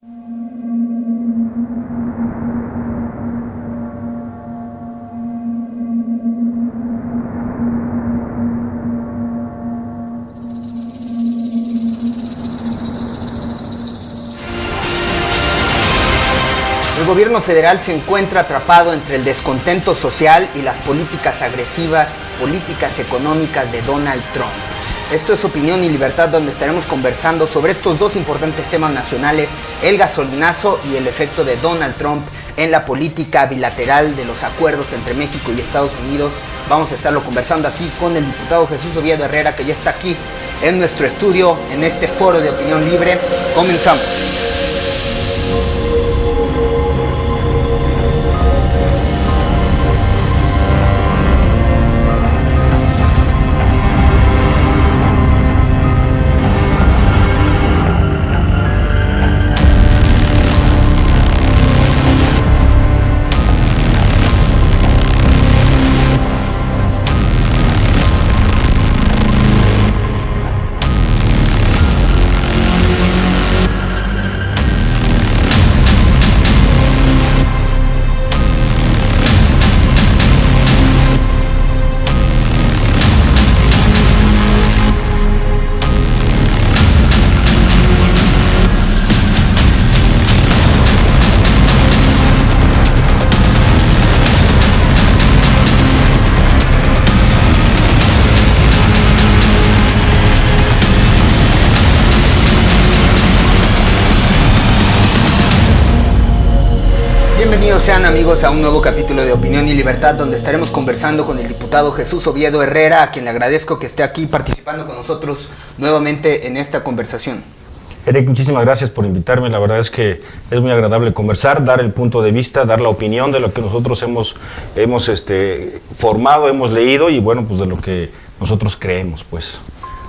El gobierno federal se encuentra atrapado entre el descontento social y las políticas agresivas, políticas económicas de Donald Trump. Esto es Opinión y Libertad, donde estaremos conversando sobre estos dos importantes temas nacionales, el gasolinazo y el efecto de Donald Trump en la política bilateral de los acuerdos entre México y Estados Unidos. Vamos a estarlo conversando aquí con el diputado Jesús Oviedo Herrera, que ya está aquí en nuestro estudio, en este foro de opinión libre. Comenzamos. Bienvenidos sean amigos a un nuevo capítulo de Opinión y Libertad, donde estaremos conversando con el diputado Jesús Oviedo Herrera, a quien le agradezco que esté aquí participando con nosotros nuevamente en esta conversación. Eric, muchísimas gracias por invitarme. La verdad es que es muy agradable conversar, dar el punto de vista, dar la opinión de lo que nosotros hemos formado, hemos leído y bueno, pues de lo que nosotros creemos, pues.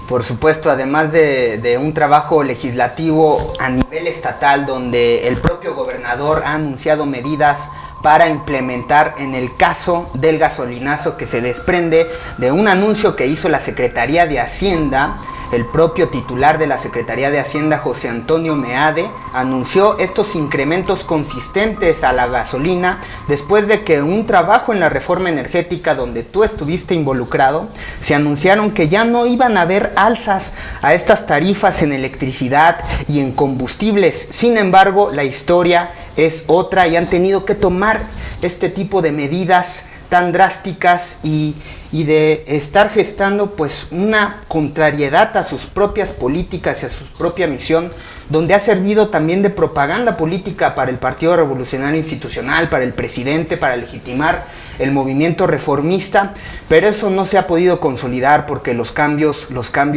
Por supuesto, además de un trabajo legislativo a nivel estatal, donde el propio gobernador ha anunciado medidas para implementar en el caso del gasolinazo, que se desprende de un anuncio que hizo la Secretaría de Hacienda. El propio titular de la Secretaría de Hacienda, José Antonio Meade, anunció estos incrementos consistentes a la gasolina después de que un trabajo en la reforma energética donde tú estuviste involucrado, se anunciaron que ya no iban a haber alzas a estas tarifas en electricidad y en combustibles. Sin embargo, la historia es otra y han tenido que tomar este tipo de medidas tan drásticas y de estar gestando pues una contrariedad a sus propias políticas y a su propia misión, donde ha servido también de propaganda política para el Partido Revolucionario Institucional, para el presidente, para legitimar el movimiento reformista, pero eso no se ha podido consolidar porque los cambios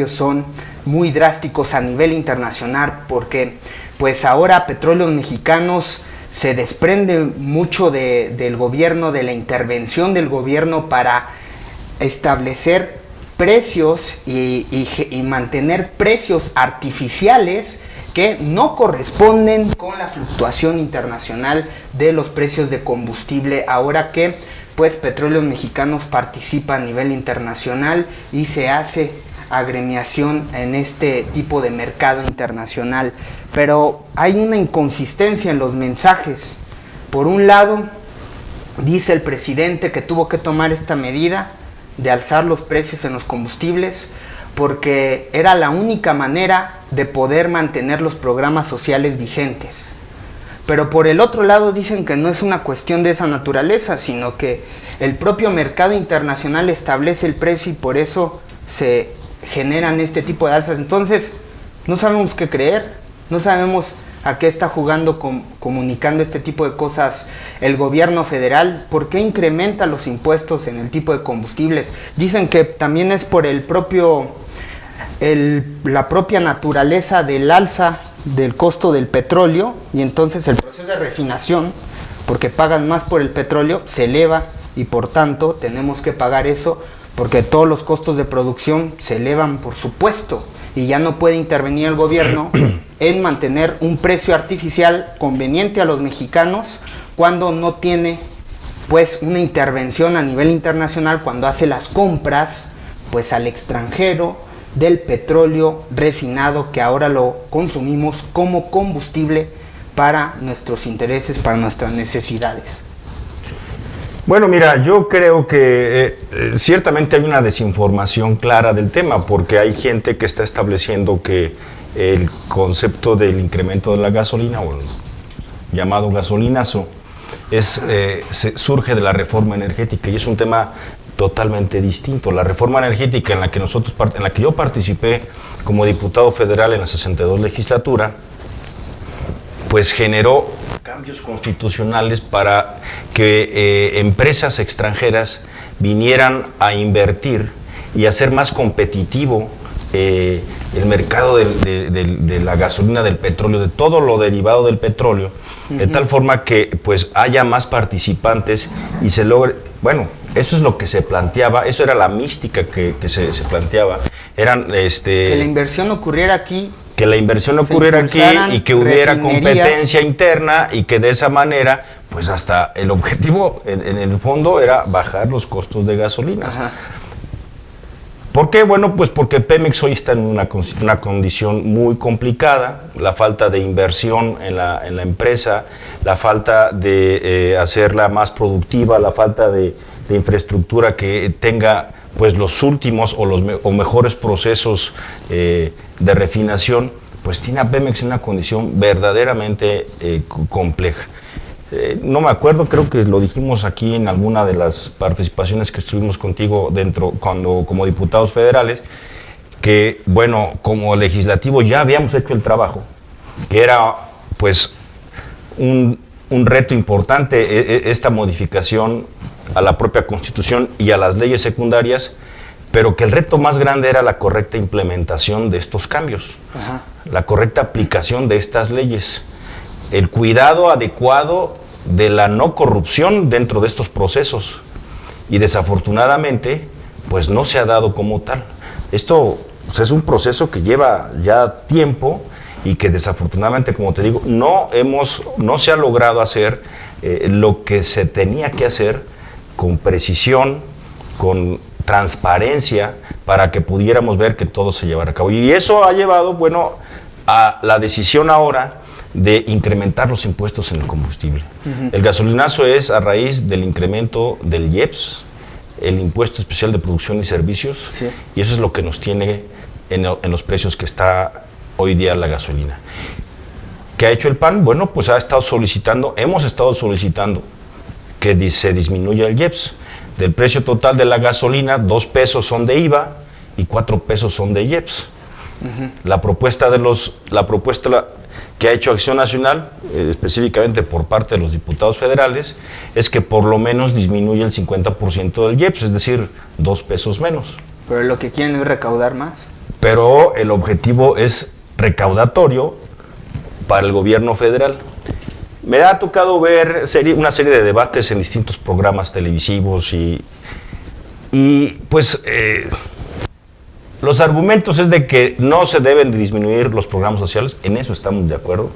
son muy drásticos a nivel internacional, porque pues ahora Petróleos Mexicanos se desprende mucho del gobierno, de la intervención del gobierno para establecer precios y mantener precios artificiales que no corresponden con la fluctuación internacional de los precios de combustible, ahora que pues Petróleos Mexicanos participa a nivel internacional y se hace agremiación en este tipo de mercado internacional. Pero hay una inconsistencia en los mensajes. Por un lado, dice el presidente que tuvo que tomar esta medida de alzar los precios en los combustibles porque era la única manera de poder mantener los programas sociales vigentes. Pero por el otro lado dicen que no es una cuestión de esa naturaleza, sino que el propio mercado internacional establece el precio y por eso se generan este tipo de alzas. Entonces, no sabemos qué creer. No sabemos a qué está jugando, comunicando este tipo de cosas el gobierno federal. ¿Por qué incrementa los impuestos en el tipo de combustibles? Dicen que también es por la propia naturaleza del alza del costo del petróleo, y entonces el proceso de refinación, porque pagan más por el petróleo, se eleva y por tanto tenemos que pagar eso porque todos los costos de producción se elevan, por supuesto. Y ya no puede intervenir el gobierno en mantener un precio artificial conveniente a los mexicanos cuando no tiene pues una intervención a nivel internacional, cuando hace las compras pues al extranjero del petróleo refinado que ahora lo consumimos como combustible para nuestros intereses, para nuestras necesidades? Bueno, mira, yo creo que ciertamente hay una desinformación clara del tema, porque hay gente que está estableciendo que el concepto del incremento de la gasolina, o el llamado gasolinazo, surge de la reforma energética, y es un tema totalmente distinto. La reforma energética en la que yo participé como diputado federal en la 62 legislatura, pues generó cambios constitucionales para que empresas extranjeras vinieran a invertir y hacer más competitivo el mercado de la gasolina, del petróleo, de todo lo derivado del petróleo, de tal forma que pues haya más participantes y se logre, bueno, eso es lo que se planteaba, eso era la mística que se planteaba, que la inversión ocurriera aquí, y que hubiera competencia interna, y que de esa manera, pues hasta el objetivo en el fondo era bajar los costos de gasolina. Ajá. ¿Por qué? Bueno, pues porque Pemex hoy está en una condición muy complicada, la falta de inversión en la empresa, la falta de hacerla más productiva, la falta de infraestructura que tenga pues los últimos o mejores procesos de refinación, pues tiene a Pemex en una condición verdaderamente compleja. No me acuerdo, creo que lo dijimos aquí en alguna de las participaciones que estuvimos contigo como diputados federales, que bueno, como legislativo ya habíamos hecho el trabajo, que era pues un reto importante esta modificación a la propia Constitución y a las leyes secundarias, pero que el reto más grande era la correcta implementación de estos cambios, Ajá. la correcta aplicación de estas leyes, el cuidado adecuado de la no corrupción dentro de estos procesos, y desafortunadamente pues no se ha dado como tal. Esto pues, es un proceso que lleva ya tiempo y que desafortunadamente, como te digo, no se ha logrado hacer lo que se tenía que hacer con precisión, con transparencia, para que pudiéramos ver que todo se llevara a cabo. Y eso ha llevado, bueno, a la decisión ahora de incrementar los impuestos en el combustible. Uh-huh. El gasolinazo es a raíz del incremento del IEPS, el Impuesto Especial de Producción y Servicios, sí. Y eso es lo que nos tiene en los precios que está hoy día la gasolina. ¿Qué ha hecho el PAN? Bueno, pues hemos estado solicitando que se disminuya el IEPS. Del precio total de la gasolina, 2 pesos son de IVA y 4 pesos son de IEPS. Uh-huh. La propuesta que ha hecho Acción Nacional, específicamente por parte de los diputados federales, es que por lo menos disminuya el 50% del IEPS, es decir, 2 pesos menos. Pero lo que quieren es recaudar más. Pero el objetivo es recaudatorio para el gobierno federal. Me ha tocado ver una serie de debates en distintos programas televisivos y pues los argumentos es de que no se deben de disminuir los programas sociales. En eso estamos de acuerdo.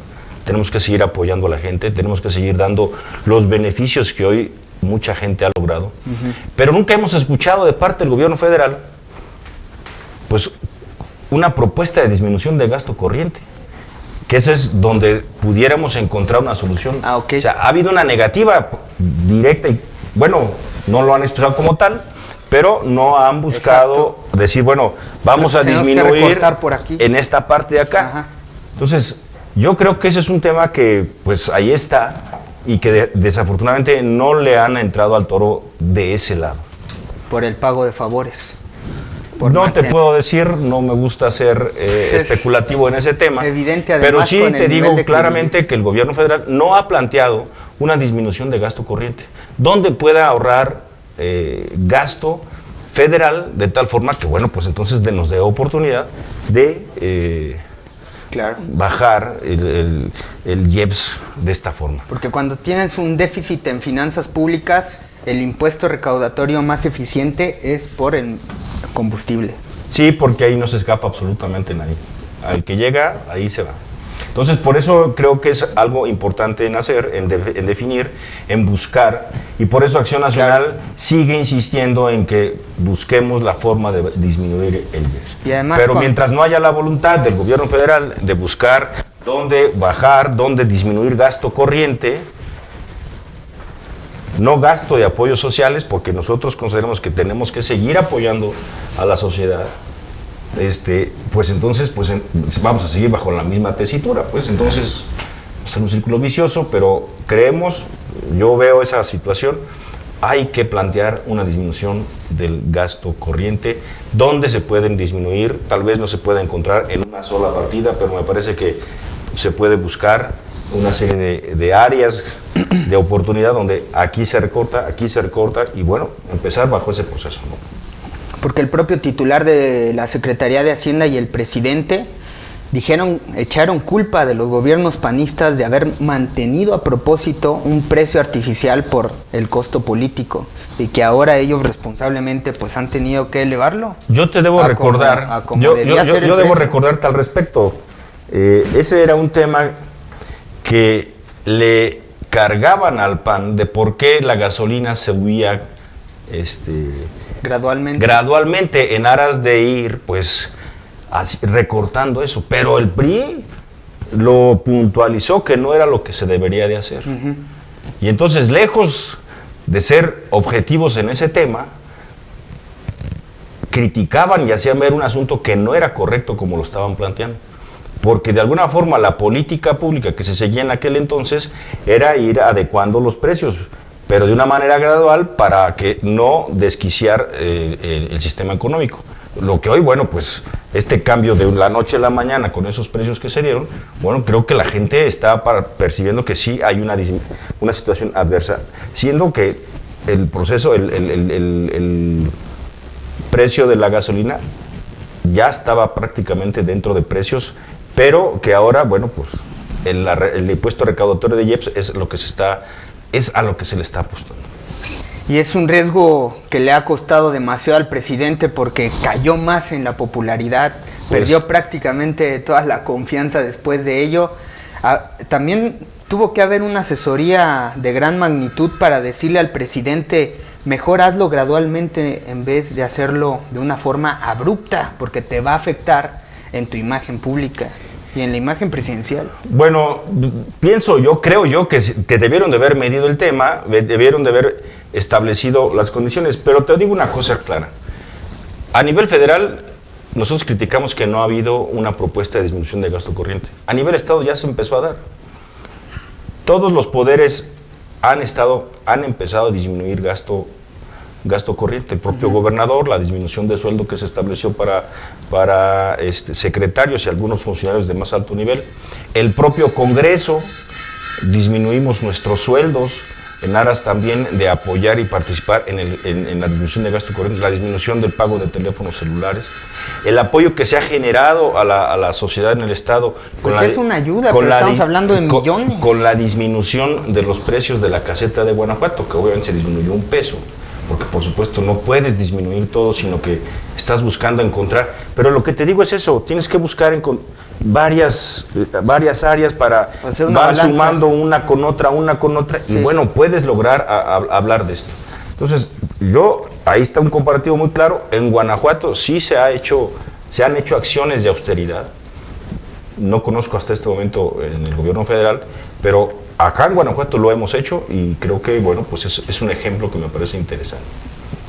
Tenemos que seguir apoyando a la gente, tenemos que seguir dando los beneficios que hoy mucha gente ha logrado. Uh-huh. Pero nunca hemos escuchado de parte del gobierno federal pues una propuesta de disminución de gasto corriente, que ese es donde pudiéramos encontrar una solución. Okay. O sea, ha habido una negativa directa y, bueno, no lo han expresado como tal, pero no han buscado decir, bueno, vamos a disminuir por aquí, en esta parte de acá. Ajá. Entonces, yo creo que ese es un tema que, pues, ahí está y que desafortunadamente no le han entrado al toro de ese lado. Por el pago de favores. No te puedo decir, no me gusta ser especulativo en ese tema, evidente, pero sí te digo claramente que el gobierno federal no ha planteado una disminución de gasto corriente, donde pueda ahorrar gasto federal de tal forma que, bueno, pues entonces nos dé oportunidad de bajar el IEPS de esta forma. Porque cuando tienes un déficit en finanzas públicas, el impuesto recaudatorio más eficiente es por el combustible. Sí, porque ahí no se escapa absolutamente nadie. Al que llega, ahí se va. Entonces, por eso creo que es algo importante en hacer, en definir, en buscar, y por eso Acción Nacional sigue insistiendo en que busquemos la forma de disminuir el IEPS. Y además, pero mientras no haya la voluntad del gobierno federal de buscar dónde bajar, dónde disminuir gasto corriente, no gasto de apoyos sociales, porque nosotros consideramos que tenemos que seguir apoyando a la sociedad. Pues entonces vamos a seguir bajo la misma tesitura, pues entonces va a ser un círculo vicioso, pero creemos, yo veo esa situación, hay que plantear una disminución del gasto corriente, donde se pueden disminuir, tal vez no se pueda encontrar en una sola partida, pero me parece que se puede buscar una serie de áreas de oportunidad donde aquí se recorta y bueno, empezar bajo ese proceso, ¿no? Porque el propio titular de la Secretaría de Hacienda y el presidente echaron culpa de los gobiernos panistas de haber mantenido a propósito un precio artificial por el costo político y que ahora ellos responsablemente pues han tenido que elevarlo. Yo te debo recordar, yo debo recordarte al respecto, ese era un tema que le cargaban al PAN de por qué la gasolina se subía gradualmente en aras de ir pues así, recortando eso, pero el PRI lo puntualizó que no era lo que se debería de hacer. Uh-huh. Y entonces, lejos de ser objetivos en ese tema, criticaban y hacían ver un asunto que no era correcto como lo estaban planteando. Porque de alguna forma la política pública que se seguía en aquel entonces era ir adecuando los precios, pero de una manera gradual para que no desquiciar el sistema económico. Lo que hoy, bueno, pues este cambio de la noche a la mañana con esos precios que se dieron, bueno, creo que la gente está percibiendo que sí hay una situación adversa, siendo que el proceso, el precio de la gasolina ya estaba prácticamente dentro de precios, pero que ahora, bueno, pues el impuesto recaudatorio de IEPS es a lo que se le está apostando. Y es un riesgo que le ha costado demasiado al presidente porque cayó más en la popularidad, perdió prácticamente toda la confianza después de ello. También tuvo que haber una asesoría de gran magnitud para decirle al presidente, mejor hazlo gradualmente en vez de hacerlo de una forma abrupta, porque te va a afectar en tu imagen pública y en la imagen presidencial. Bueno, creo yo que debieron de haber medido el tema, debieron de haber establecido las condiciones, pero te digo una cosa clara. A nivel federal, nosotros criticamos que no ha habido una propuesta de disminución de gasto corriente. A nivel Estado ya se empezó a dar. Todos los poderes han empezado a disminuir gasto corriente. El propio gobernador, la disminución de sueldo que se estableció para secretarios y algunos funcionarios de más alto nivel. El propio Congreso, disminuimos nuestros sueldos en aras también de apoyar y participar en la disminución de gasto corriente, la disminución del pago de teléfonos celulares, el apoyo que se ha generado a la sociedad en el Estado. Pues es una ayuda, pero estamos hablando de millones. Con la disminución de los precios de la caseta de Guanajuato, que obviamente se disminuyó $1, porque por supuesto no puedes disminuir todo, sino que estás buscando encontrar. Pero lo que te digo es eso, tienes que buscar varias áreas para van sumando una con otra, sí. Y bueno, puedes lograr hablar de esto. Entonces, ahí está un comparativo muy claro. En Guanajuato sí se han hecho acciones de austeridad. No conozco hasta este momento en el gobierno federal, pero acá en Guanajuato lo hemos hecho y creo que, bueno, pues es un ejemplo que me parece interesante.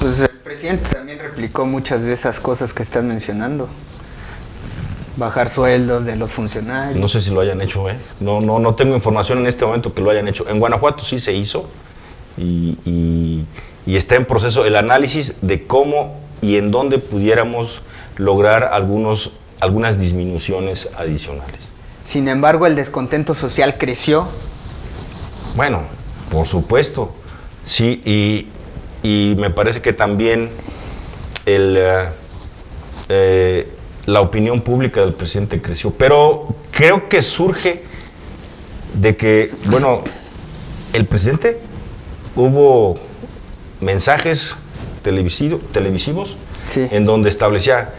Pues el presidente también replicó muchas de esas cosas que estás mencionando. Bajar sueldos de los funcionarios. No sé si lo hayan hecho, No tengo información en este momento que lo hayan hecho. En Guanajuato sí se hizo y está en proceso el análisis de cómo y en dónde pudiéramos lograr algunas disminuciones adicionales. Sin embargo, el descontento social creció. Bueno, por supuesto, sí, y me parece que también la opinión pública del presidente creció, pero creo que surge de que, bueno, el presidente hubo mensajes televisivos sí. En donde establecía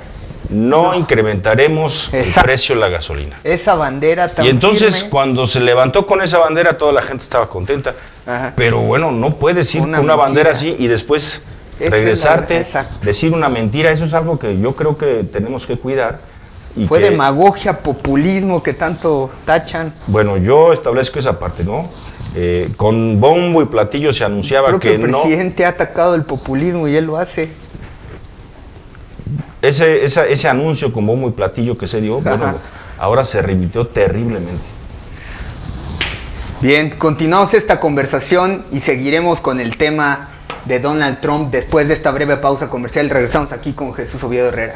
no incrementaremos el precio de la gasolina. Esa bandera tan Y entonces firme. Cuando se levantó con esa bandera toda la gente estaba contenta. Ajá. Pero bueno, no puedes ir con una bandera así y después regresarte, decir una mentira. Eso es algo que yo creo que tenemos que cuidar Fue demagogia, populismo que tanto tachan. Bueno, yo establezco esa parte, ¿no? Con bombo y platillo se anunciaba que el presidente ha atacado el populismo y él lo hace. Ese anuncio con bombo y platillo que se dio, bueno, ahora se repitió terriblemente. Bien, continuamos esta conversación y seguiremos con el tema de Donald Trump después de esta breve pausa comercial. Regresamos aquí con Jesús Oviedo Herrera.